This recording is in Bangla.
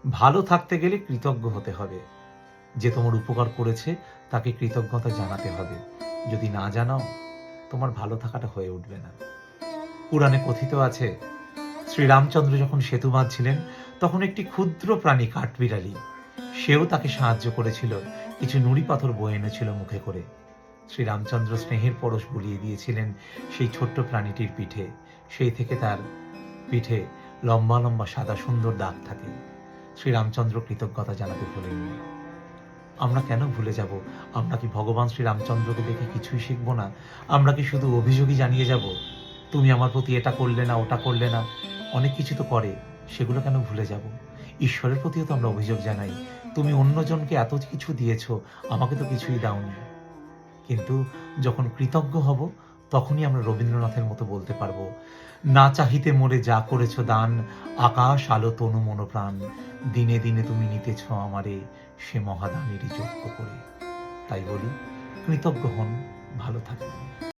ভালো থাকতে গেলে কৃতজ্ঞ হতে হবে। যে তোমার উপকার করেছে তাকে কৃতজ্ঞতা জানাতে হবে। যদি না জানাও, তোমার ভালো থাকাটা হয়ে উঠবে না। পুরাণে কথিত আছে, শ্রীরামচন্দ্র যখন সেতু বাঁধছিলেন, তখন একটি ক্ষুদ্র প্রাণী কাঠবিড়ালি, সেও তাকে সাহায্য করেছিল। কিছু নুড়ি পাথর বয়ে এনেছিল মুখে করে। শ্রীরামচন্দ্র স্নেহের পরশ বুলিয়ে দিয়েছিলেন সেই ছোট্ট প্রাণীটির পিঠে। সেই থেকে তার পিঠে লম্বা লম্বা সাদা সুন্দর দাগ থাকে। শ্রীরামচন্দ্র কৃতজ্ঞতা জানাতে ভোলেননি। আমরা কেন ভুলে যাব? আমরা কি ভগবান শ্রীরামচন্দ্রকে দেখে কিছুই শিখব না? আমরা কি শুধু অভিযোগই জানিয়ে যাব? তুমি আমার প্রতি এটা করলে না, ওটা করলে না। অনেক কিছু তো করে, সেগুলো কেন ভুলে যাব? ঈশ্বরের প্রতিও তো আমরা অভিযোগ জানাই। তুমি অন্যজনকে এত কিছু দিয়েছ, আমাকে তো কিছুই দাওনি। কিন্তু যখন কৃতজ্ঞ হব, তখনই আমরা রবীন্দ্রনাথের মতো বলতে পারবো, না চাহিতে মোরে যা করেছ দান, আকাশ আলো তনু মনোপ্রাণ, দিনে দিনে তুমি নিতেছ আমারে সে মহাদানেরই যোগ্য করে। তাই বলি, কৃতজ্ঞ হন, ভালো থাকবেন।